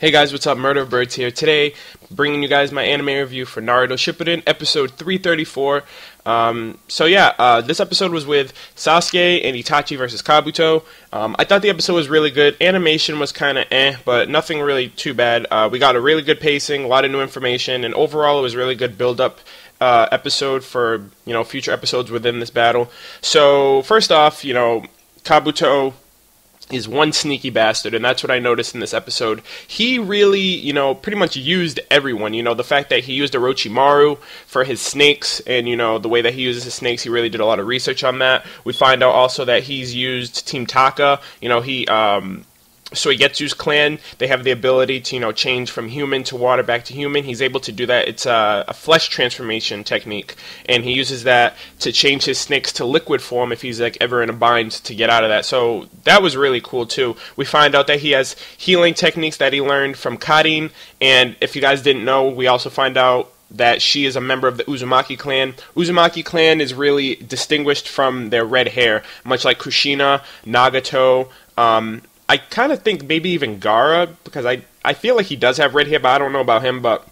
Hey guys, what's up? Murder of Birds here. Today, bringing you guys my anime review for Naruto Shippuden, episode 334. This episode was with Sasuke and Itachi versus Kabuto. I thought the episode was really good. Animation was kind of but nothing really too bad. We got a really good pacing, a lot of new information, and overall it was really good build-up episode for, future episodes within this battle. So, first off, Kabuto is one sneaky bastard, and that's what I noticed in this episode. He really, pretty much used everyone. The fact that he used Orochimaru for his snakes, and, the way that he uses his snakes, he really did a lot of research on that. We find out also that he's used Team Taka. So Getsu's clan, they have the ability to, change from human to water back to human. He's able to do that. It's a flesh transformation technique, and he uses that to change his snakes to liquid form if he's ever in a bind to get out of that. So that was really cool too. We find out that he has healing techniques that he learned from Karin, and if you guys didn't know, we also find out that she is a member of the Uzumaki clan. Uzumaki clan is really distinguished from their red hair, much like Kushina, Nagato, I kind of think maybe even Gaara, because I feel like he does have red hair, but I don't know about him. But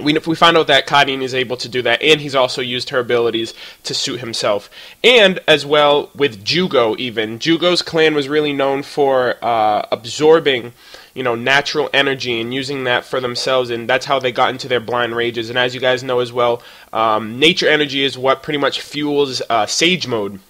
we find out that Karin is able to do that, and he's also used her abilities to suit himself. And as well with Jugo even. Jugo's clan was really known for absorbing, natural energy and using that for themselves, and that's how they got into their blind rages. And as you guys know as well, nature energy is what pretty much fuels Sage Mode.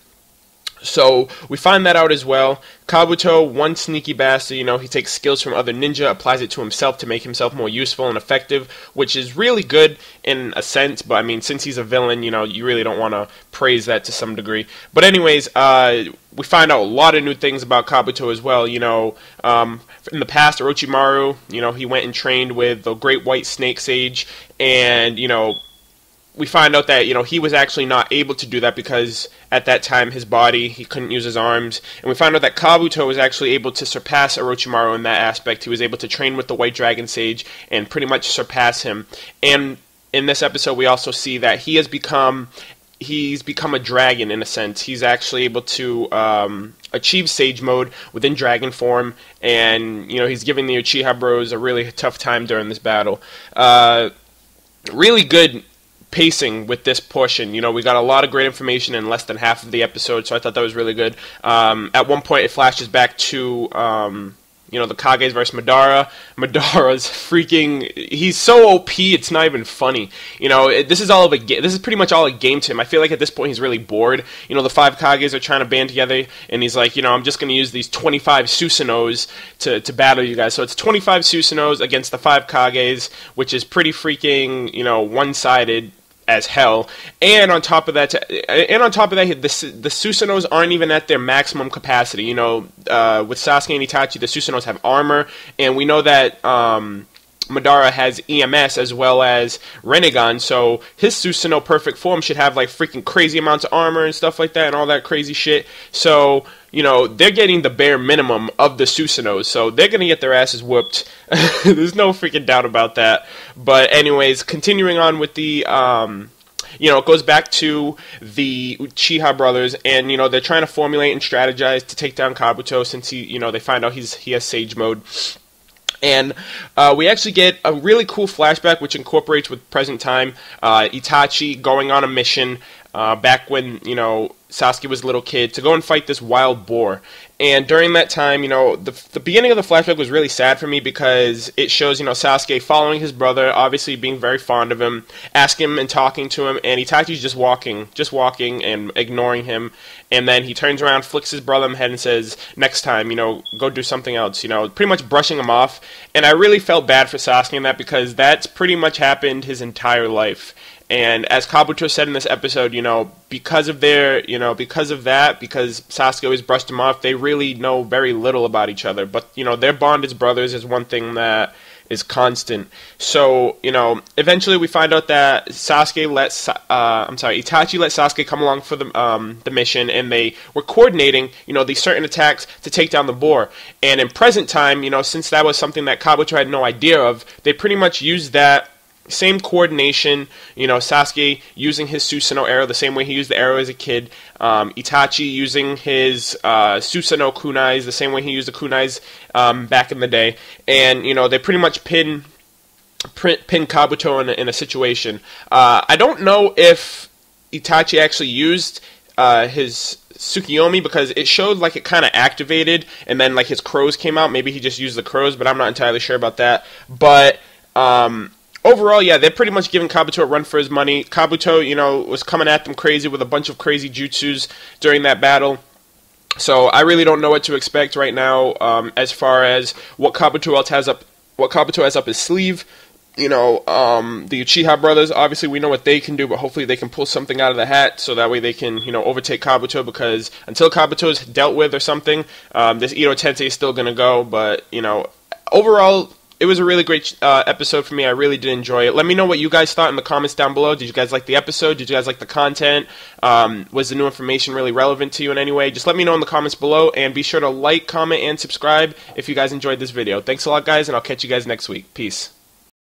So, we find that out as well. Kabuto, one sneaky bastard, he takes skills from other ninja, applies it to himself to make himself more useful and effective, which is really good in a sense, but I mean, since he's a villain, you really don't want to praise that to some degree. But anyways, we find out a lot of new things about Kabuto as well, in the past, Orochimaru, he went and trained with the Great White Snake Sage, and, we find out that, he was actually not able to do that because at that time his body, he couldn't use his arms. And we find out that Kabuto was actually able to surpass Orochimaru in that aspect. He was able to train with the White Dragon Sage and pretty much surpass him. And in this episode we also see that he's become a dragon in a sense. He's actually able to achieve Sage Mode within dragon form, and, he's giving the Uchiha Bros a really tough time during this battle. Really good pacing with this portion. We got a lot of great information in less than half of the episode, so I thought that was really good. At one point, it flashes back to, the Kages versus Madara. Madara's he's so OP, it's not even funny. This is pretty much all a game to him. I feel like at this point he's really bored. The 5 Kages are trying to band together, and he's like, I'm just going to use these 25 Susanoos to battle you guys. So it's 25 Susanoos against the 5 Kages, which is pretty freaking, one-sided as hell. And on top of that, the Susanoos aren't even at their maximum capacity. With Sasuke and Itachi, the Susanoos have armor, and we know that Madara has EMS as well as Rinnegan, so his Susanoo perfect form should have like freaking crazy amounts of armor and stuff like that and all that crazy shit. So, they're getting the bare minimum of the Susanoos, so they're gonna get their asses whooped. There's no freaking doubt about that. But anyways, continuing on with the it goes back to the Uchiha brothers, and they're trying to formulate and strategize to take down Kabuto since they find out he has Sage Mode. And we actually get a really cool flashback which incorporates with present time. Itachi going on a mission back when, Sasuke was a little kid to go and fight this wild boar. And during that time, the beginning of the flashback was really sad for me because it shows, Sasuke following his brother, obviously being very fond of him, asking him and talking to him, and Itachi's just walking and ignoring him. And then he turns around, flicks his brother in the head and says, next time, go do something else, pretty much brushing him off. And I really felt bad for Sasuke in that because that's pretty much happened his entire life. And as Kabuto said in this episode, because of because Sasuke always brushed him off, they really know very little about each other. But, their bond as brothers is one thing that is constant. So, eventually we find out that Itachi let Sasuke come along for the mission, and they were coordinating, these certain attacks to take down the boar. And in present time, since that was something that Kabuto had no idea of, they pretty much used that same coordination. Sasuke using his Susanoo arrow the same way he used the arrow as a kid. Itachi using his Susanoo kunais the same way he used the kunais back in the day. And, they pretty much pin Kabuto in a situation. I don't know if Itachi actually used his Tsukiyomi, because it showed like it kind of activated and then like his crows came out. Maybe he just used the crows, but I'm not entirely sure about that. But overall, yeah, they're pretty much giving Kabuto a run for his money. Kabuto, was coming at them crazy with a bunch of crazy jutsus during that battle. So I really don't know what to expect right now as far as what Kabuto has up his sleeve. The Uchiha Brothers, obviously we know what they can do, but hopefully they can pull something out of the hat so that way they can, overtake Kabuto, because until Kabuto is dealt with or something, this Ito Tensei is still going to go. But, overall, it was a really great episode for me. I really did enjoy it. Let me know what you guys thought in the comments down below. Did you guys like the episode? Did you guys like the content? Was the new information really relevant to you in any way? Just let me know in the comments below, and be sure to like, comment, and subscribe if you guys enjoyed this video. Thanks a lot, guys, and I'll catch you guys next week. Peace.